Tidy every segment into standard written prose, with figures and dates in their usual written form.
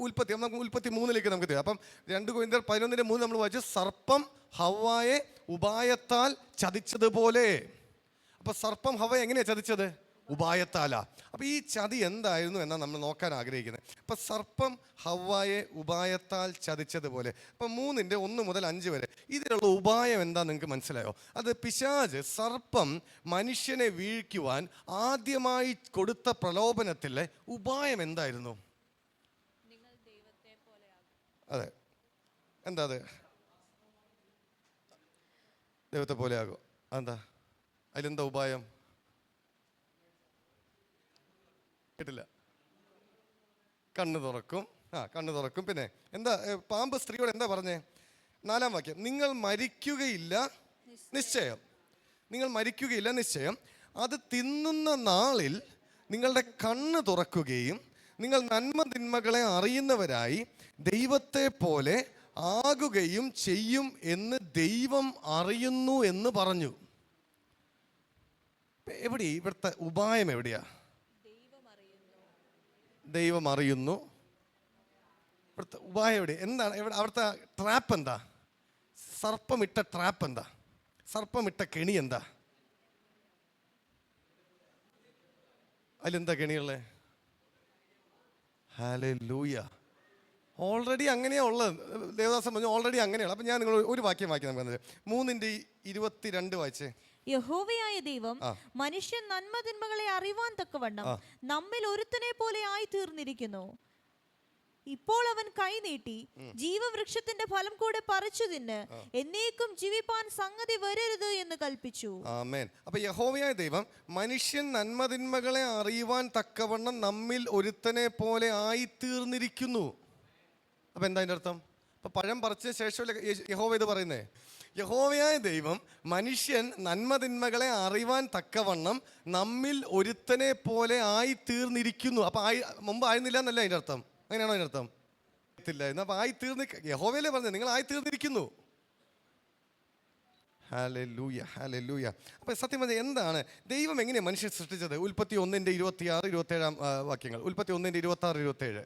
നമുക്ക് 33 നമുക്ക് തരാം. അപ്പം 2 Corinthians 11:3 നമ്മൾ വായിച്ചു, സർപ്പം ഹവ്വായെ ഉപായത്താൽ ചതിച്ചതുപോലെ. അപ്പം സർപ്പം ഹവ്വയെ എങ്ങനെയാണ് ചതിച്ചത്? ഉപായത്താലാ. അപ്പം ഈ ചതി എന്തായിരുന്നു എന്നാണ് നമ്മൾ നോക്കാൻ ആഗ്രഹിക്കുന്നത്. അപ്പം സർപ്പം ഹവ്വായെ ഉപായത്താൽ ചതിച്ചതുപോലെ. അപ്പം 3:1 മുതൽ 5 വരെ ഇതിലുള്ള ഉപായം എന്താ നിങ്ങൾക്ക് മനസ്സിലായോ? അത് പിശാച്, സർപ്പം മനുഷ്യനെ വീഴ്ക്കുവാൻ ആദ്യമായി കൊടുത്ത പ്രലോഭനത്തിലെ ഉപായം എന്തായിരുന്നു? അതെ, എന്താ അത്? ദൈവത്തെ പോലെ ആകും. അതെന്താ? അതിലെന്താ ഉപായം? കേട്ടില്ല. കണ്ണ് തുറക്കും. കണ്ണ് തുറക്കും. പിന്നെ എന്താ? പാമ്പ് സ്ത്രീയോട് എന്താ പറഞ്ഞേ? 4-ാം വാക്യം, നിങ്ങൾ മരിക്കുകയില്ല നിശ്ചയം. നിങ്ങൾ മരിക്കുകയില്ല നിശ്ചയം. അത് തിന്നുന്ന നാളിൽ നിങ്ങളുടെ കണ്ണ് തുറക്കുകയും നിങ്ങൾ നന്മ തിന്മകളെ അറിയുന്നവരായി ദൈവത്തെ പോലെ ആകുകയും ചെയ്യും എന്ന് ദൈവം അറിയുന്നു എന്ന് പറഞ്ഞു. എവിടെ ഇവിടുത്തെ ഉപായം? എവിടെയാ? ദൈവം അറിയുന്നു. ഇവിടുത്തെ ഉപായം എവിടെ? എന്താണ് അവിടുത്തെ ട്രാപ്പ്? എന്താ സർപ്പമിട്ട ട്രാപ്പ്? എന്താ സർപ്പമിട്ട കെണി? എന്താ അതിലെന്താ കെണിയുള്ളേ? ഹല്ലേലൂയ. ഓൾറെഡി അങ്ങനെയാ ഉള്ളത്. ദേവദാസൻ പറഞ്ഞു ഓൾറെഡി അങ്ങനെയാണ്. അപ്പം ഞാൻ നിങ്ങൾ ഒരു വാക്യം വായിക്കാം. നമുക്ക് 3:22 വായിച്ചേ. യഹോവയായ ദൈവം മനുഷ്യൻ നന്മ തിന്മകളെ അറിവാൻ തക്കവണ്ണം നമ്മിൽ ഒരുത്തനെ പോലെ ആയി തീർന്നിരിക്കുന്നു. ഇപ്പോൾ അവൻ കൈ നീട്ടി ജീവവൃക്ഷത്തിന്റെ ഫലം കൂടെ പറിച്ചു തിന്ന് എന്നേക്കും ജീവിപ്പാൻ സംഗതി വരരുത് എന്ന് കൽപ്പിച്ചു. ആമേൻ. അപ്പൊ യഹോവയായ ദൈവം മനുഷ്യൻ നന്മതിന്മകളെ അറിയുവാൻ തക്കവണ്ണം നമ്മിൽ ഒരുത്തനെ പോലെ ആയി തീർന്നിരിക്കുന്നു. അപ്പൊ എന്താ അതിന്റെ അർത്ഥം? അപ്പൊ പഴം പറിച്ച ശേഷം യഹോവ ഇത് പറയുന്നേ, യഹോവയായ ദൈവം മനുഷ്യൻ നന്മതിന്മകളെ അറിവാൻ തക്കവണ്ണം നമ്മിൽ ഒരുത്തനെ പോലെ ആയി തീർന്നിരിക്കുന്നു. അപ്പൊ മുമ്പ് ആയിരുന്നില്ല എന്നല്ല അതിന്റെ അർത്ഥം. അങ്ങനെയാണോ അതിന്റെ അർത്ഥം? ായിരുന്നു. അപ്പൊ ആയി തീർന്ന് യഹോവയല്ലേ പറഞ്ഞത്, നിങ്ങൾ ആയി തീർന്നിരിക്കുന്നു. Hallelujah, hallelujah. അപ്പൊ സത്യം പറഞ്ഞാൽ എന്താണ് ദൈവം എങ്ങനെയാണ് മനുഷ്യൻ സൃഷ്ടിച്ചത്? ഉൽപ്പത്തി 1:26-27 വാക്യങ്ങൾ. ഉൽപ്പത്തി 1:26-27.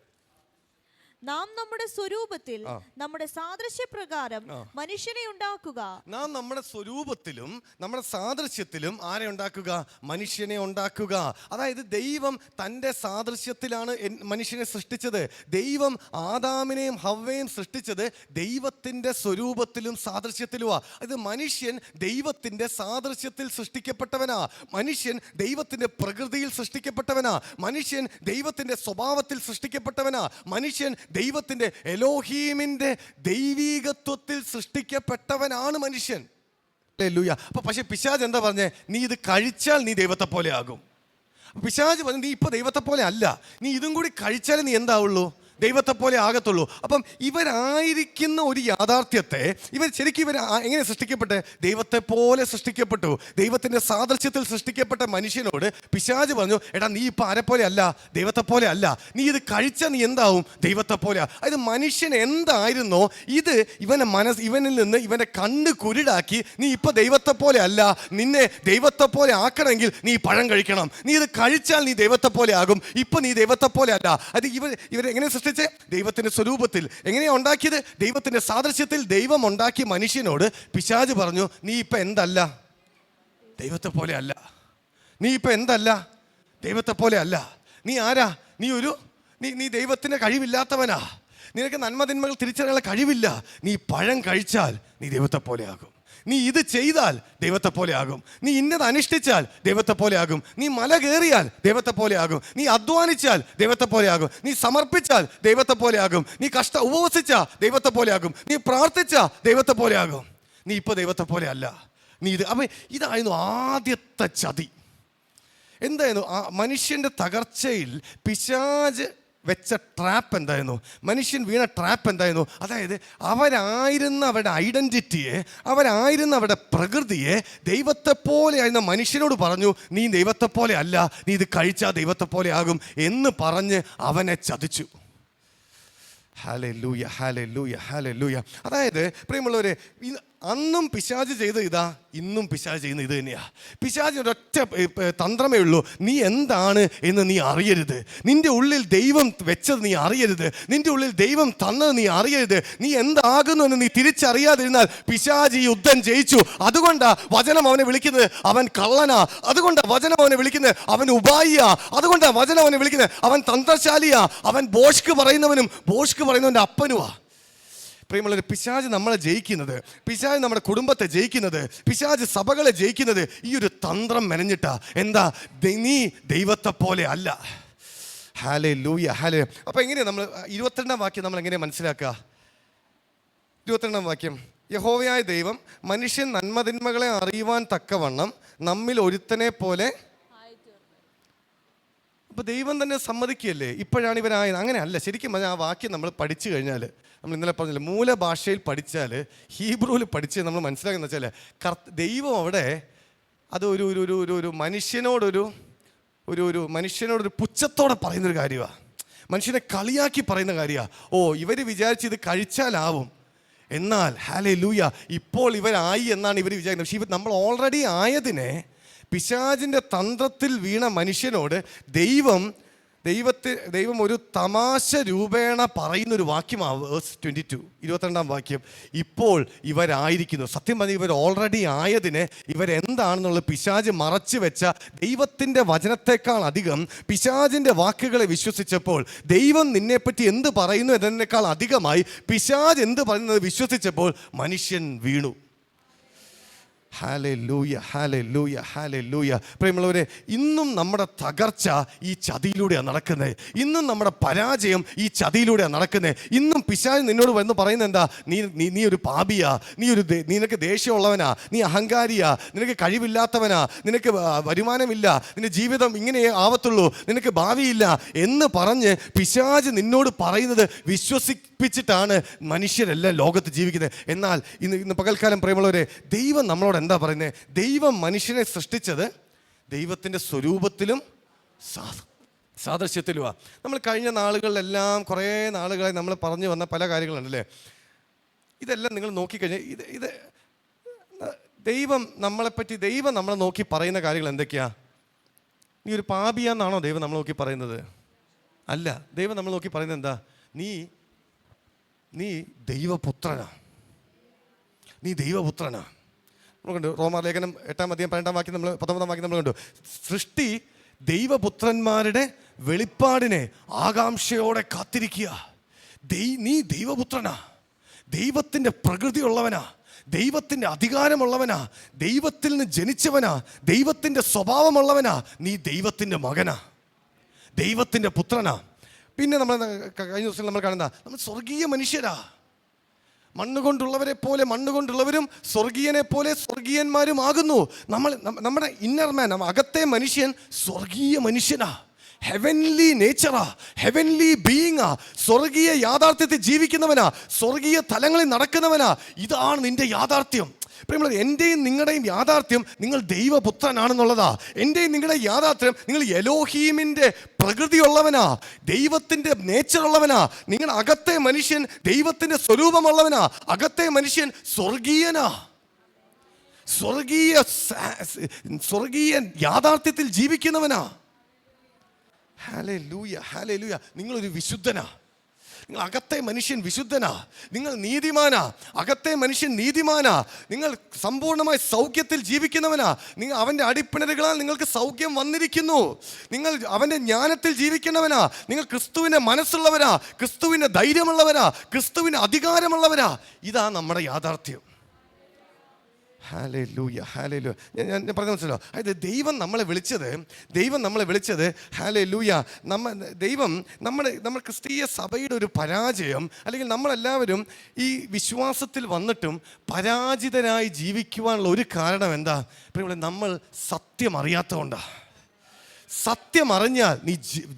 നാം നമ്മുടെ സ്വരൂപത്തിൽ നമ്മുടെ സാദൃശ്യപ്രകാരം മനുഷ്യനെ ഉണ്ടാക്കുക. നാം നമ്മുടെ സ്വരൂപത്തിലും നമ്മുടെ സാദൃശ്യത്തിലും ആരെ ഉണ്ടാക്കുക? മനുഷ്യനെ ഉണ്ടാക്കുക. അതായത് ദൈവം തൻ്റെ സാദൃശ്യത്തിലാണ് മനുഷ്യനെ സൃഷ്ടിച്ചത്. ദൈവം ആദാമിനെയും ഹവ്വയെയും സൃഷ്ടിച്ചത് ദൈവത്തിൻ്റെ സ്വരൂപത്തിലും സാദൃശ്യത്തിലുമാ. ഇത് മനുഷ്യൻ ദൈവത്തിൻ്റെ സാദൃശ്യത്തിൽ സൃഷ്ടിക്കപ്പെട്ടവനാ. മനുഷ്യൻ ദൈവത്തിൻ്റെ പ്രകൃതിയിൽ സൃഷ്ടിക്കപ്പെട്ടവനാ. മനുഷ്യൻ ദൈവത്തിൻ്റെ സ്വഭാവത്തിൽ സൃഷ്ടിക്കപ്പെട്ടവനാ. മനുഷ്യൻ ദൈവത്തിന്റെ എലോഹീമിന്റെ ദൈവീകത്വത്തിൽ സൃഷ്ടിക്കപ്പെട്ടവനാണ് മനുഷ്യൻ. ഹല്ലേലൂയ. അപ്പൊ പക്ഷെ പിശാച് എന്താ പറഞ്ഞേ? നീ ഇത് കഴിച്ചാൽ നീ ദൈവത്തെ പോലെ ആകും. പിശാച് പറഞ്ഞു നീ ഇപ്പൊ ദൈവത്തെ പോലെ അല്ല, നീ ഇതും കൂടി കഴിച്ചാലേ നീ എന്താവുള്ളൂ? ദൈവത്തെ പോലെ ആകത്തുള്ളൂ. അപ്പം ഇവരായിരിക്കുന്ന ഒരു യാഥാർത്ഥ്യത്തെ ശരിക്കും ഇവർ എങ്ങനെ സൃഷ്ടിക്കപ്പെട്ടെ? ദൈവത്തെ പോലെ സൃഷ്ടിക്കപ്പെട്ടു. ദൈവത്തിന്റെ സാദൃശ്യത്തിൽ സൃഷ്ടിക്കപ്പെട്ട മനുഷ്യനോട് പിശാച് പറഞ്ഞു, എടാ നീ ഇപ്പം ആരെ പോലെ അല്ല, ദൈവത്തെ പോലെ അല്ല, നീ ഇത് കഴിച്ചാൽ നീ എന്താവും? ദൈവത്തെ പോലെ. അതായത് മനുഷ്യൻ എന്തായിരുന്നോ ഇത് ഇവനിൽ നിന്ന് ഇവന്റെ കണ്ണ് കുരുടാക്കി, നീ ഇപ്പൊ ദൈവത്തെ പോലെ അല്ല, നിന്നെ ദൈവത്തെ പോലെ ആക്കണമെങ്കിൽ നീ പഴം കഴിക്കണം, നീ ഇത് കഴിച്ചാൽ നീ ദൈവത്തെ പോലെ ആകും, ഇപ്പൊ നീ ദൈവത്തെ പോലെ അല്ല. അത് ഇവരെങ്ങനെ ദൈവത്തിന്റെ സ്വരൂപത്തിൽ എങ്ങനെയാ ഉണ്ടാക്കിയത്? ദൈവത്തിന്റെ സാദൃശ്യത്തിൽ ദൈവം ഉണ്ടാക്കിയ മനുഷ്യനോട് പിശാച് പറഞ്ഞു, നീ ഇപ്പൊ എന്തല്ല? ദൈവത്തെ പോലെ അല്ല. നീ ഇപ്പൊ എന്തല്ല? ദൈവത്തെ പോലെ അല്ല. നീ ആരാ? നീ ദൈവത്തിന്റെ കഴിവില്ലാത്തവനാ. നിനക്ക് നന്മതിന്മകൾ തിരിച്ചറിയാനുള്ള കഴിവില്ല. നീ പഴം കഴിച്ചാൽ നീ ദൈവത്തെ പോലെ ആകും. നീ ഇത് ചെയ്താൽ ദൈവത്തെ പോലെ ആകും. നീ ഇന്നത് അനുഷ്ഠിച്ചാൽ ദൈവത്തെ പോലെ ആകും. നീ മല കയറിയാൽ ദൈവത്തെ പോലെ ആകും. നീ അധ്വാനിച്ചാൽ ദൈവത്തെ പോലെ ആകും. നീ സമർപ്പിച്ചാൽ ദൈവത്തെ പോലെ ആകും. നീ ഉപവസിച്ചാൽ ദൈവത്തെ പോലെ ആകും. നീ പ്രാർത്ഥിച്ചാൽ ദൈവത്തെ പോലെ ആകും. നീ ഇപ്പൊ ദൈവത്തെ പോലെ അല്ല. അപ്പൊ ഇതായിരുന്നു ആദ്യത്തെ ചതി. എന്തായിരുന്നു? മനുഷ്യന്റെ തകർച്ചയിൽ പിശാച് വെച്ച ട്രാപ്പ് എന്തായിരുന്നു? മനുഷ്യൻ വീണ ട്രാപ്പ് എന്തായിരുന്നു? അതായത് അവരായിരുന്ന അവരുടെ ഐഡന്റിറ്റിയെ, അവരായിരുന്ന അവരുടെ പ്രകൃതിയെ ദൈവത്തെ പോലെ ആയിരുന്ന മനുഷ്യനോട് പറഞ്ഞു, നീ ദൈവത്തെ പോലെ അല്ല, നീ ഇത് കഴിച്ചാൽ ദൈവത്തെ പോലെ ആകും എന്ന് പറഞ്ഞ് അവനെ ചതിച്ചു. Hallelujah, hallelujah, hallelujah. അതായത് പ്രിയമുള്ളവരെ, അന്നും പിശാച് ചെയ്ത് ഇതാ, ഇന്നും പിശാച് ചെയ്യുന്ന ഇത് തന്നെയാ. പിശാചിന് ഒരൊറ്റ തന്ത്രമേ ഉള്ളൂ, നീ എന്താണ് എന്ന് നീ അറിയരുത്, നിന്റെ ഉള്ളിൽ ദൈവം വെച്ചത് നീ അറിയരുത്, നിന്റെ ഉള്ളിൽ ദൈവം തന്നത് നീ അറിയരുത്, നീ എന്താകുന്നു എന്ന് നീ തിരിച്ചറിയാതിരുന്നാൽ പിശാച് ഈ യുദ്ധം ജയിച്ചു. അതുകൊണ്ടാ വചനം അവനെ വിളിക്കുന്നത് അവൻ കള്ളനാ, അതുകൊണ്ടാ വചനം അവനെ വിളിക്കുന്നത് അവൻ ഉപായിയാ, അതുകൊണ്ടാ വചനം അവനെ വിളിക്കുന്നത് അവൻ തന്ത്രശാലിയാ, അവൻ ബോഷ്ക്ക് പറയുന്നവനും ബോഷ്ക്ക് പറയുന്നവൻ്റെ അപ്പനുമാ. പ്രിയമുള്ളവരെ, പിശാച് നമ്മളെ ജയിക്കുന്നത്, പിശാച് നമ്മുടെ കുടുംബത്തെ ജയിക്കുന്നത്, പിശാച് സഭകളെ ജയിക്കുന്നത് ഈ ഒരു തന്ത്രം മെനഞ്ഞിട്ടാ. എന്താ? നീ ദൈവത്തെ പോലെ അല്ല. Hallelujah, hallelujah. അപ്പോൾ എങ്ങനെയാണ് നമ്മൾ 22-ാം വാക്യം നമ്മൾ എങ്ങനെയാണ് മനസ്സിലാക്കുക? 22-ാം വാക്യം, യഹോവയായ ദൈവം മനുഷ്യൻ നന്മതിന്മകളെ അറിയുവാൻ തക്കവണ്ണം നമ്മിൽ ഒരുത്തനെ പോലെ. അപ്പോൾ ദൈവം തന്നെ സമ്മതിക്കുകയല്ലേ ഇപ്പോഴാണ് ഇവരായത്. അങ്ങനെയല്ല. ശരിക്കും പറഞ്ഞാൽ ആ വാക്യം നമ്മൾ പഠിച്ചു കഴിഞ്ഞാൽ, നമ്മൾ ഇന്നലെ പറഞ്ഞില്ല, മൂലഭാഷയിൽ പഠിച്ചാൽ, ഹീബ്രുവിൽ പഠിച്ച് നമ്മൾ മനസ്സിലാക്കുന്ന വെച്ചാൽ ദൈവം അവിടെ അത് ഒരു ഒരു ഒരു ഒരു മനുഷ്യനോടൊരു ഒരു മനുഷ്യനോടൊരു പുച്ഛത്തോടെ പറയുന്നൊരു കാര്യമാണ്, മനുഷ്യനെ കളിയാക്കി പറയുന്ന കാര്യമാണ്. ഓ, ഇവർ വിചാരിച്ച് ഇത് കഴിച്ചാലാവും, എന്നാൽ ഹല്ലേലൂയ ഇപ്പോൾ ഇവരായി എന്നാണ് ഇവർ വിചാരിക്കുന്നത്. പക്ഷേ നമ്മൾ ഓൾറെഡി ആയതിനെ പിശാചിൻ്റെ തന്ത്രത്തിൽ വീണ മനുഷ്യനോട് ദൈവം ഒരു തമാശ രൂപേണ പറയുന്നൊരു വാക്യമാണ് വേഴ്സ് 22, 22-ാം വാക്യം. ഇപ്പോൾ ഇവരായിരിക്കുന്നു. സത്യം പറഞ്ഞാൽ ഇവർ ഓൾറെഡി ആയതിനെ ഇവരെന്താണെന്നുള്ളത് പിശാച് മറച്ചു വെച്ച ദൈവത്തിൻ്റെ വചനത്തെക്കാൾ അധികം പിശാചിൻ്റെ വാക്കുകളെ വിശ്വസിച്ചപ്പോൾ, ദൈവം നിന്നെപ്പറ്റി എന്ത് പറയുന്നു എന്നതിനേക്കാൾ അധികമായി പിശാച് എന്ത് പറയുന്നത് വിശ്വസിച്ചപ്പോൾ മനുഷ്യൻ വീണു. Hallelujah, hallelujah, hallelujah. പ്രിയമുള്ളവരെ, ഇന്നും നമ്മുടെ തകർച്ച ഈ ചതിയിലൂടെയാണ് നടക്കുന്നത്. ഇന്നും നമ്മുടെ പരാജയം ഈ ചതിയിലൂടെയാണ് നടക്കുന്നത്. ഇന്നും പിശാച് നിന്നോട് വന്ന് പറയുന്നത് എന്താ? നീ ഒരു പാപിയാ, നിനക്ക് ദേഷ്യമുള്ളവനാ, നീ അഹങ്കാരിയാ, നിനക്ക് കഴിവില്ലാത്തവനാ, നിനക്ക് വരുമാനമില്ല, നിന്റെ ജീവിതം ഇങ്ങനെ ആവത്തുള്ളൂ, നിനക്ക് ഭാവിയില്ല എന്ന് പറഞ്ഞ് പിശാച് നിന്നോട് പറയുന്നത് വിശ്വസിപ്പിച്ചിട്ടാണ് മനുഷ്യരെല്ലാം ലോകത്ത് ജീവിക്കുന്നത്. എന്നാൽ ഇന്ന് പകൽക്കാലം പ്രിയമുള്ളവരെ, ദൈവം നമ്മളോട് എന്താ പറയുന്നത്? ദൈവം മനുഷ്യനെ സൃഷ്ടിച്ചത് ദൈവത്തിൻ്റെ സ്വരൂപത്തിലും സാദൃശ്യത്തിലുമാണ്. നമ്മൾ കഴിഞ്ഞ നാളുകളിലെല്ലാം കുറേ നാളുകളായി നമ്മൾ പറഞ്ഞു വന്ന പല കാര്യങ്ങളുണ്ടല്ലേ. ഇതെല്ലാം നിങ്ങൾ നോക്കിക്കഴിഞ്ഞാൽ ഇത് ദൈവം നമ്മളെ നോക്കി പറയുന്ന കാര്യങ്ങൾ എന്തൊക്കെയാ? നീ ഒരു പാപിയാന്നാണോ ദൈവം നമ്മളെ നോക്കി പറയുന്നത്? അല്ല. ദൈവം നമ്മൾ നോക്കി പറയുന്നത് എന്താ? നീ ദൈവപുത്രനാ, നീ ദൈവപുത്രനാ. നമ്മൾ കണ്ടു റോമാലേഖനം 8-ാം അധ്യായം 12-ാം വാക്യം, 19-ാം വാക്യം നമ്മൾ കണ്ടു. സൃഷ്ടി ദൈവപുത്രന്മാരുടെ വെളിപ്പാടിനെ ആകാംക്ഷയോടെ കാത്തിരിക്കുക. നീ ദൈവപുത്രനാ, ദൈവത്തിൻ്റെ പ്രകൃതിയുള്ളവനാ, ദൈവത്തിൻ്റെ അധികാരമുള്ളവനാ, ദൈവത്തിൽ നിന്ന് ജനിച്ചവനാ, ദൈവത്തിൻ്റെ സ്വഭാവമുള്ളവനാ, നീ ദൈവത്തിൻ്റെ മകനാ, ദൈവത്തിൻ്റെ പുത്രനാ. പിന്നെ നമ്മൾ കഴിഞ്ഞ ദിവസം നമ്മൾ കാണുന്ന നമ്മൾ സ്വർഗീയ മനുഷ്യരാ. മണ്ണുകൊണ്ടുള്ളവരെ പോലെ മണ്ണുകൊണ്ടുള്ളവരും സ്വർഗീയനെ പോലെ സ്വർഗീയന്മാരും ആകുന്നു. നമ്മുടെ ഇന്നർ മാൻ, അകത്തെ മനുഷ്യൻ സ്വർഗീയ മനുഷ്യനാ, ഹെവൻലി നേച്ചറാ, ഹെവൻലി ബീയിങ്ങാ, സ്വർഗീയ യാഥാർത്ഥ്യത്തിൽ ജീവിക്കുന്നവനാ, സ്വർഗീയ തലങ്ങളിൽ നടക്കുന്നവനാ. ഇതാണ് നിന്റെ യാഥാർത്ഥ്യം. പ്രിയമുള്ളവരെ, എൻ്റെയും നിങ്ങളുടെയും യാഥാർത്ഥ്യം നിങ്ങൾ ദൈവപുത്രനാണെന്നുള്ളതാ. എൻ്റെയും നിങ്ങളുടെ യാഥാർത്ഥ്യം നിങ്ങൾ എലോഹീമിൻ്റെ പ്രകൃതിയുള്ളവനാ, ദൈവത്തിൻ്റെ നേച്ചറുള്ളവനാ. നിങ്ങളുടെ അകത്തെ മനുഷ്യൻ ദൈവത്തിൻ്റെ സ്വരൂപമുള്ളവനാ, അകത്തെ മനുഷ്യൻ സ്വർഗീയനാ, സ്വർഗീയ യാഥാർത്ഥ്യത്തിൽ ജീവിക്കുന്നവനാ. Hallelujah, hallelujah. നിങ്ങളൊരു വിശുദ്ധനാ, നിങ്ങൾ അകത്തെ മനുഷ്യൻ വിശുദ്ധനാ, നിങ്ങൾ നീതിമാനാ, അകത്തെ മനുഷ്യൻ നീതിമാനാ, നിങ്ങൾ സമ്പൂർണ്ണമായി സൗഖ്യത്തിൽ ജീവിക്കുന്നവനാ. നിങ്ങൾ അവൻ്റെ അടിപ്പിണരുകളാൽ നിങ്ങൾക്ക് സൗഖ്യം വന്നിരിക്കുന്നു. നിങ്ങൾ അവൻ്റെ ജ്ഞാനത്തിൽ ജീവിക്കുന്നവനാ, നിങ്ങൾ ക്രിസ്തുവിൻ്റെ മനസ്സുള്ളവരാ, ക്രിസ്തുവിൻ്റെ ധൈര്യമുള്ളവരാ, ക്രിസ്തുവിൻ്റെ അധികാരമുള്ളവരാ. ഇതാ നമ്മുടെ യാഥാർത്ഥ്യം. Hallelujah, hallelujah. ഞാൻ പറഞ്ഞ മനസ്സിലോ? അതായത് ദൈവം നമ്മളെ വിളിച്ചത് ഹല്ലേലൂയ, നമ്മൾ ക്രിസ്തീയ സഭയുടെ ഒരു പരാജയം, അല്ലെങ്കിൽ നമ്മളെല്ലാവരും ഈ വിശ്വാസത്തിൽ വന്നിട്ടും പരാജിതരായി ജീവിക്കുവാനുള്ള ഒരു കാരണം എന്താ? നമ്മൾ സത്യം അറിയാത്തതുകൊണ്ടാണ്. സത്യം അറിഞ്ഞാൽ നീ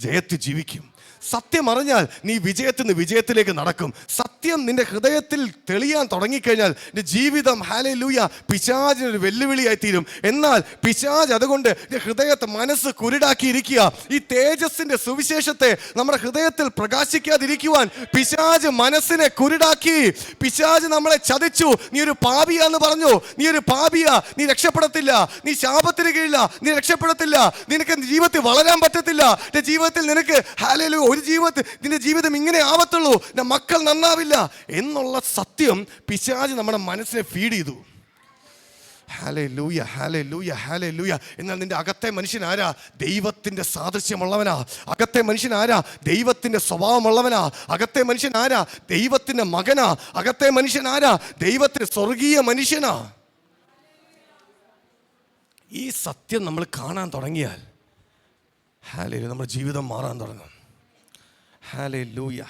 ജയത്തിൽ ജീവിക്കും. സത്യം അറിഞ്ഞാൽ നീ വിജയത്തിൽ നിന്ന് വിജയത്തിലേക്ക് നടക്കും. സത്യം നിന്റെ ഹൃദയത്തിൽ തെളിയാൻ തുടങ്ങിക്കഴിഞ്ഞാൽ നിന്റെ ജീവിതം ഹല്ലേലൂയ പിശാചിനൊരു വെല്ലുവിളിയായി തീരും. എന്നാൽ പിശാച് അതുകൊണ്ട് ഹൃദയത്തെ മനസ്സ് കുരുടാക്കിയിരിക്കുക. ഈ തേജസ്സിന്റെ സുവിശേഷത്തെ നമ്മുടെ ഹൃദയത്തിൽ പ്രകാശിക്കാതിരിക്കുവാൻ പിശാച് മനസ്സിനെ കുരുടാക്കി. പിശാച് നമ്മളെ ചതിച്ചു. നീ ഒരു പാപിയാന്ന് പറഞ്ഞു. നീ ഒരു പാപിയാ, നീ രക്ഷപ്പെടത്തില്ല, നീ ശാപത്തിന് കീഴില്ല, നീ രക്ഷപ്പെടത്തില്ല, നിനക്ക് ജീവിതത്തിൽ വളരാൻ പറ്റത്തില്ല, നിന്റെ ജീവിതത്തിൽ നിനക്ക് ഹല്ലേലൂയ ഒരു ജീവിതത്തിൽ നിന്റെ ജീവിതം ഇങ്ങനെ ആവത്തുള്ളൂ, നിന്റെ മക്കൾ നന്നാവില്ല എന്നുള്ള സത്യം പിശാച് നമ്മുടെ മനസ്സിനെ ഫീഡ് ചെയ്തു. Hallelujah hallelujah hallelujah. എന്നാൽ നിന്റെ അകത്തെ മനുഷ്യൻ ആരാ? ദൈവത്തിന്റെ സാദൃശ്യമുള്ളവനാ. അകത്തെ മനുഷ്യൻ ആരാ? ദൈവത്തിന്റെ സ്വഭാവമുള്ളവനാ. അകത്തെ മനുഷ്യൻ ആരാ? ദൈവത്തിന്റെ മകനാ. അകത്തെ മനുഷ്യൻ ആരാ? ദൈവത്തിന്റെ സ്വർഗീയ മനുഷ്യനാ. ഈ സത്യം നമ്മൾ കാണാൻ തുടങ്ങിയാൽ ഹല്ലേലൂയ നമ്മുടെ ജീവിതം മാറാൻ തുടങ്ങും. ഹല്ലേലൂയ.